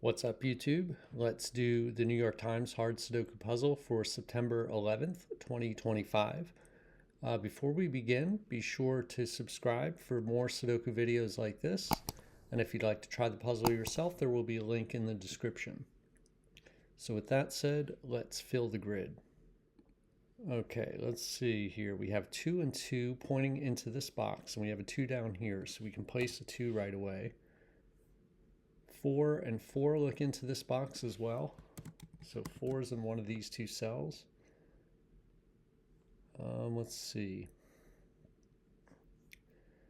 What's up, YouTube? Let's do the New York Times hard Sudoku puzzle for September 11th, 2025. Before we begin, be sure to subscribe for more Sudoku videos like this. And if you'd like to try the puzzle yourself, there will be a link in the description. So with that said, let's fill the grid. Okay, let's see here. We have 2 and 2 pointing into this box, and we have a 2 down here, so we can place a 2 right away. 4 and 4 look into this box as well. So 4 is in one of these two cells. Let's see.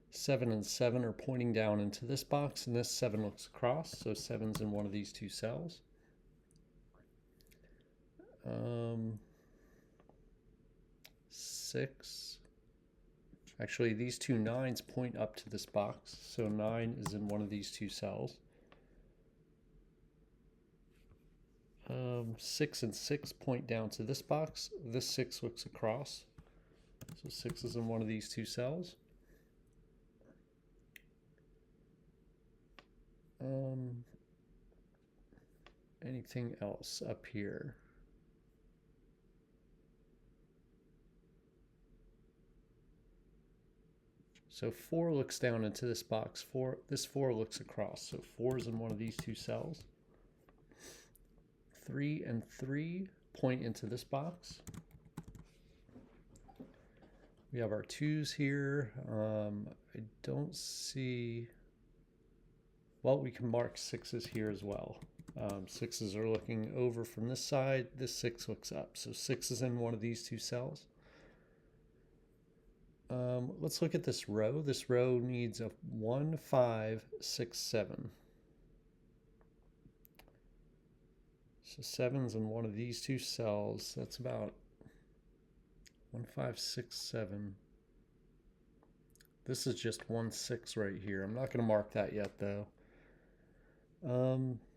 7 and 7 are pointing down into this box, and this 7 looks across, so 7's in one of these two cells. 6. Actually, these two 9s point up to this box, so 9 is in one of these two cells. 6 and 6 point down to this box. This 6 looks across, so 6 is in one of these two cells. Anything else up here? So 4 looks down into this box. This 4 looks across, so 4 is in one of these two cells. 3 and 3 point into this box. We have our 2's here. I don't see... Well, we can mark 6's here as well. 6's are looking over from this side. This 6 looks up. So 6 is in one of these two cells. Let's look at this row. This row needs a 1, 5, 6, 7. So 7's in one of these two cells. That's about 1, 5, 6, 7. This is just 1, 6 right here. I'm not going to mark that yet, though.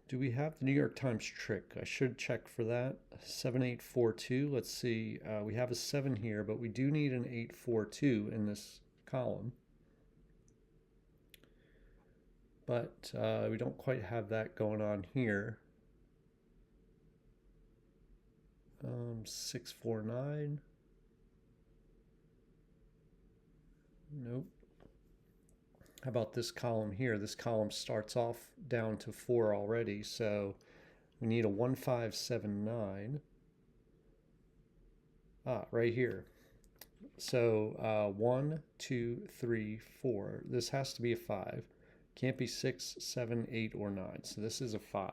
Do we have the New York Times trick? I should check for that. 7842. Let's see. We have a 7 here, but we do need an 842 in this column. But we don't quite have that going on here. 649. Nope. How about this column here? This column starts off down to 4 already, so we need a 1579. Right here. So 1, 2, 3, 4. This has to be a 5. Can't be 6, 7, 8, or 9. So this is a 5.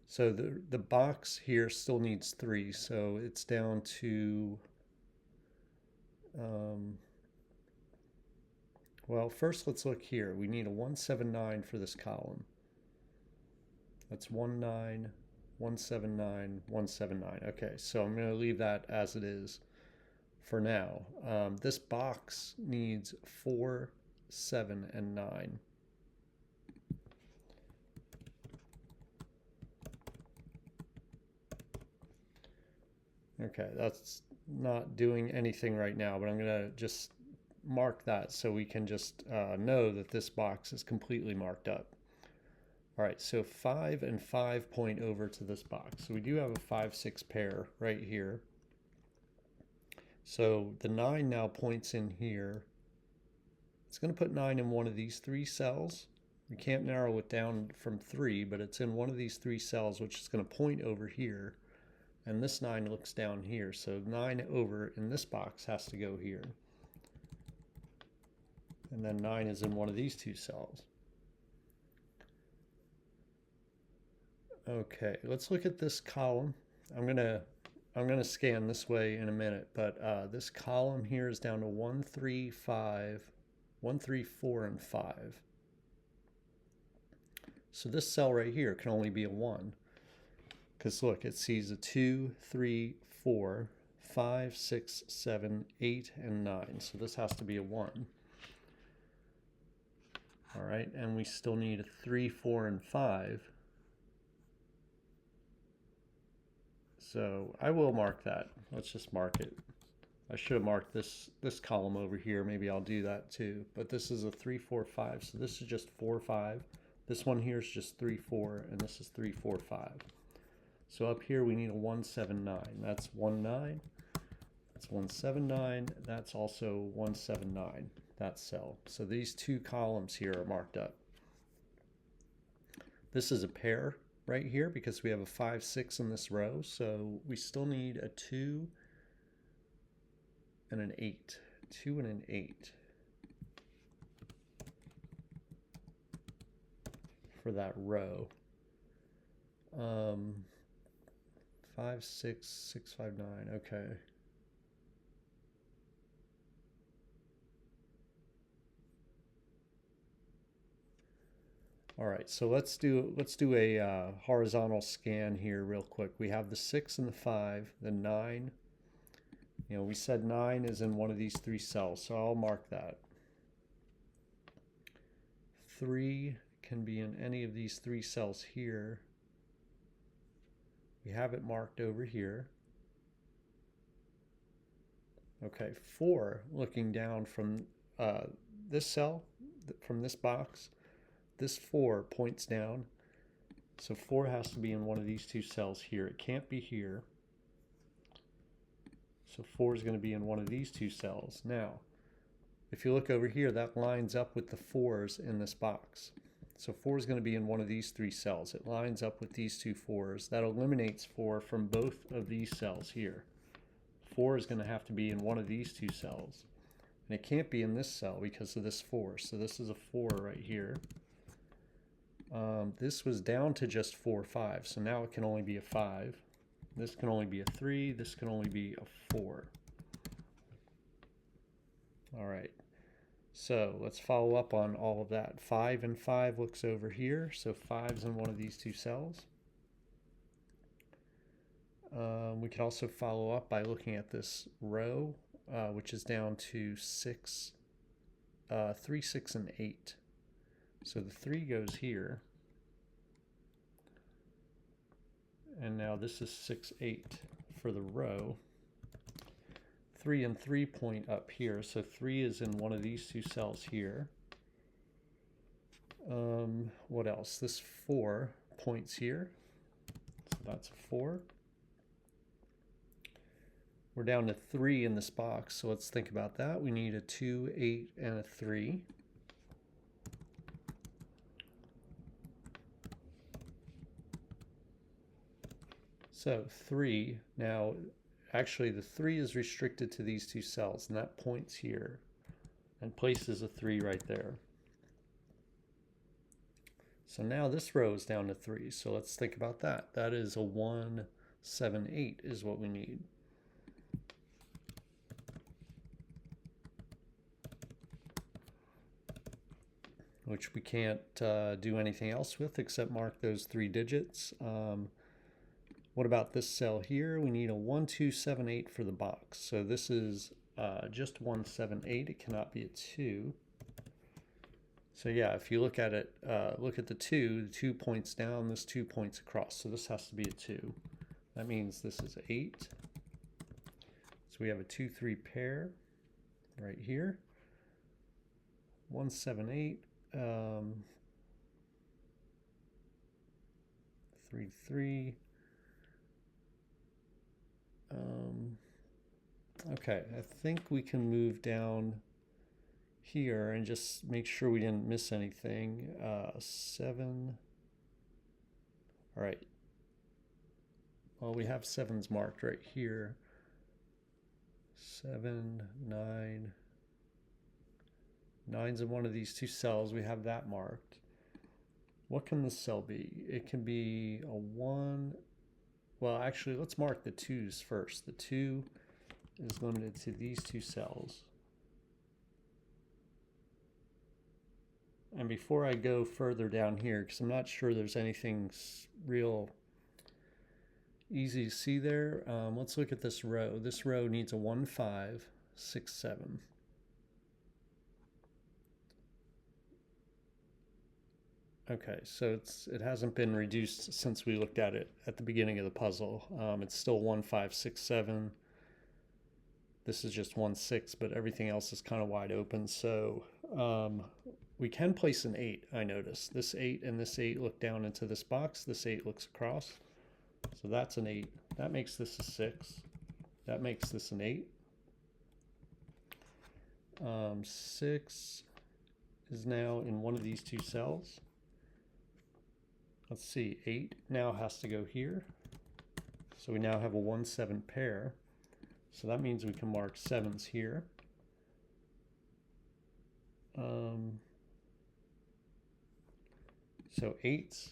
So the box here still needs 3, so it's down to, well, first let's look here. We need a 179 for this column. That's 19, 179, 179. Okay, so I'm going to leave that as it is for now. This box needs 4, 7, and 9. Okay, that's not doing anything right now, but I'm going to just mark that so we can just know that this box is completely marked up. All right, so 5 and 5 point over to this box. So we do have a 5, 6 pair right here. So the 9 now points in here. It's going to put 9 in one of these 3 cells. We can't narrow it down from 3, but it's in one of these 3 cells, which is going to point over here. And this 9 looks down here, so 9 over in this box has to go here. And then 9 is in one of these two cells. Okay, let's look at this column. I'm gonna scan this way in a minute, but this column here is down to 1, 3, 5, 1, 3, 4, and 5. So this cell right here can only be a 1. Because look, it sees a 2, 3, 4, 5, 6, 7, 8, and 9. So this has to be a 1. All right, and we still need a 3, 4, and 5. So I will mark that. Let's just mark it. I should have marked this column over here. Maybe I'll do that too. But this is a 3, 4, 5. So this is just 4, 5. This one here is just 3, 4, and this is 3, 4, 5. So up here we need a 179. That's 19. That's 179. That's also 179, that cell. So these two columns here are marked up. This is a pair right here because we have a 5, 6 in this row. So we still need a 2 and an 8. 2 and an 8 for that row. 5, 6, 6, 5, 9. Okay. All right, so let's do a horizontal scan here real quick. We have the 6 and the 5, the 9. You know, we said 9 is in one of these three cells, so I'll mark that. 3 can be in any of these three cells here. We have it marked over here. Okay, 4, looking down from this cell, from this box, this 4 points down. So 4 has to be in one of these two cells here. It can't be here. So 4 is going to be in one of these two cells. Now, if you look over here, that lines up with the 4s in this box. So 4 is going to be in one of these three cells. It lines up with these two 4s. That eliminates 4 from both of these cells here. 4 is going to have to be in one of these two cells. And it can't be in this cell because of this 4. So this is a 4 right here. This was down to just 4, 5. So now it can only be a 5. This can only be a 3. This can only be a 4. All right. So let's follow up on all of that. 5 and 5 looks over here. So 5's in one of these two cells. We can also follow up by looking at this row, which is down to 6, 3, 6, and 8. So the 3 goes here. And now this is 6, 8 for the row. 3 and 3 point up here. So 3 is in one of these two cells here. What else? This 4 points here. So that's a 4. We're down to 3 in this box, so let's think about that. We need a 2, 8, and a 3. So 3, now actually the 3 is restricted to these two cells, and that points here and places a 3 right there. So now this row is down to 3, so let's think about that. That is a 1, 7, 8 is what we need. Which we can't do anything else with except mark those 3 digits. What about this cell here? We need a 1, 2, 7, 8 for the box. So this is just 1, 7, 8. It cannot be a 2. So yeah, if you look at it, look at the 2 points down, this 2 points across. So this has to be a 2. That means this is 8. So we have a 2, 3 pair right here. 1, 7, 8. 3, 3. Okay, I think we can move down here and just make sure we didn't miss anything. 7. All right. Well, we have 7s marked right here. 7, 9. 9's in one of these two cells. We have that marked. What can this cell be? It can be a 1. Well, actually, let's mark the 2's first. The 2 is limited to these two cells. And before I go further down here, because I'm not sure there's anything real easy to see there, let's look at this row. This row needs a 1, 5, 6, 7. Okay, so it hasn't been reduced since we looked at it at the beginning of the puzzle. It's still 1, 5, 6, 7. This is just 1, 6, but everything else is kind of wide open. So We can place an 8, I noticed. This 8 and this 8 look down into this box. This 8 looks across. So that's an 8. That makes this a 6. That makes this an 8. 6 is now in one of these two cells. Let's see, 8 now has to go here. So we now have a 1-7 pair. So that means we can mark 7s here. So 8s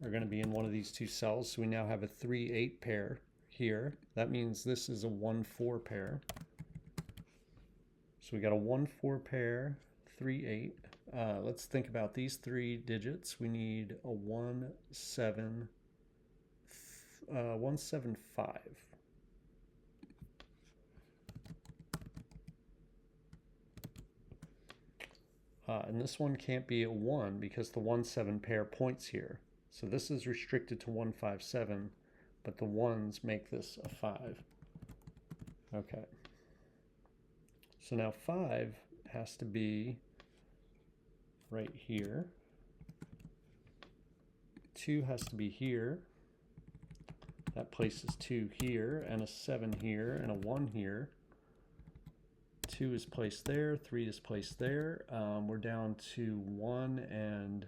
are going to be in one of these two cells. So we now have a 3-8 pair here. That means this is a 1-4 pair. So we got a 1-4 pair, 3-8. Let's think about these three digits. We need a 1-7, 1-7-5. And this one can't be a 1 because the 1-7 pair points here. So this is restricted to 1-5-7, but the 1s make this a 5. Okay. So now 5 has to be right here. 2 has to be here. That places 2 here, and a 7 here, and a 1 here. 2 is placed there, 3 is placed there. We're down to 1 and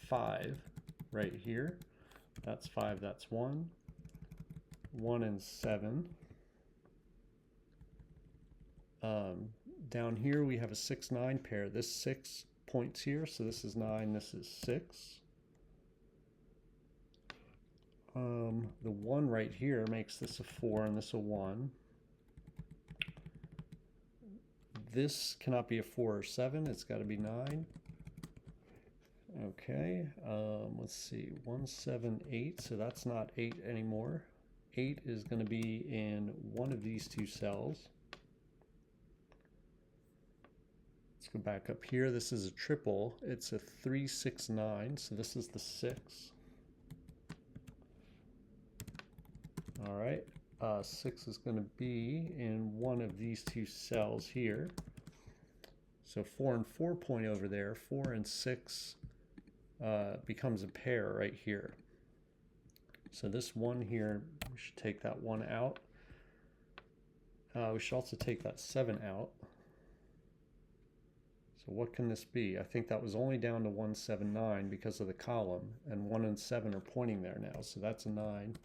5 right here. That's 5, that's 1. 1 and 7. Down here we have a 6-9 pair. This 6 points here, so this is 9, this is 6. The 1 right here makes this a 4 and this a 1. This cannot be a 4 or 7, it's got to be 9. Okay, let's see, 1, 7, 8, so that's not 8 anymore. 8 is going to be in one of these two cells. Let's go back up here. This is a triple. It's a 3, 6, 9, so this is the 6. All right, 6 is going to be in one of these two cells here. So 4 and 4 point over there. 4 and 6 becomes a pair right here. So this 1 here, we should take that 1 out. We should also take that 7 out. So what can this be? I think that was only down to 1, 7, 9 because of the column, and 1 and 7 are pointing there now, so that's a 9.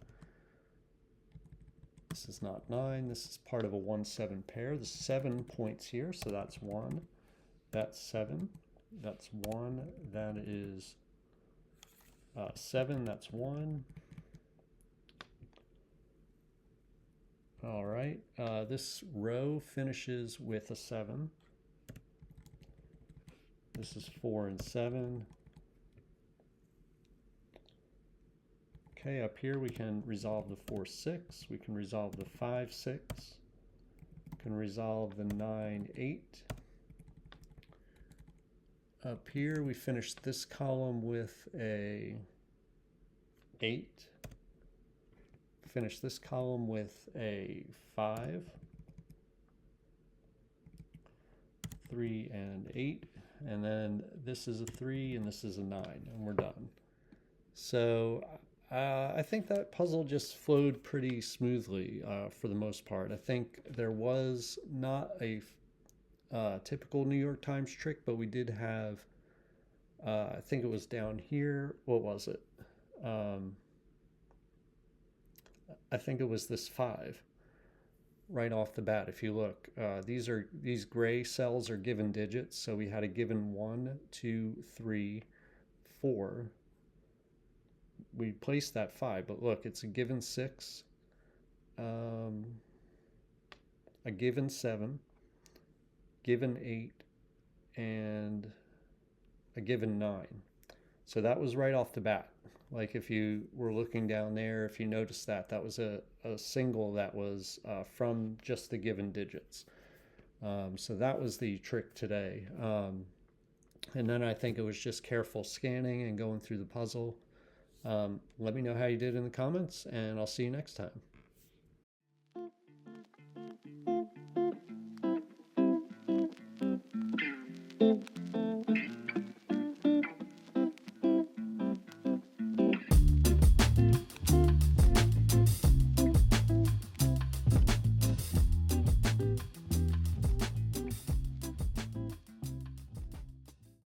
This is not 9, this is part of a 1, 7 pair. The 7 points here, so that's 1. That's 7, that's 1. That is 7, that's 1. All right, this row finishes with a 7. This is 4 and 7. Okay, up here we can resolve the 4, 6. We can resolve the 5, 6. We can resolve the 9, 8. Up here we finish this column with a 8. Finish this column with a 5. 3 and 8. And then this is a 3 and this is a 9, and we're done. So I think that puzzle just flowed pretty smoothly for the most part. I think there was not a typical New York Times trick, but we did have, I think it was down here. What was it? I think it was this 5 right off the bat. If you look, these gray cells are given digits. So we had a given 1, 2, 3, 4. We placed that 5, but look, it's a given 6, a given 7, given 8, and a given 9. So that was right off the bat. Like if you were looking down there, if you noticed that, that was a single that was from just the given digits. So that was the trick today. And then I think it was just careful scanning and going through the puzzle. Let me know how you did in the comments, and I'll see you next time.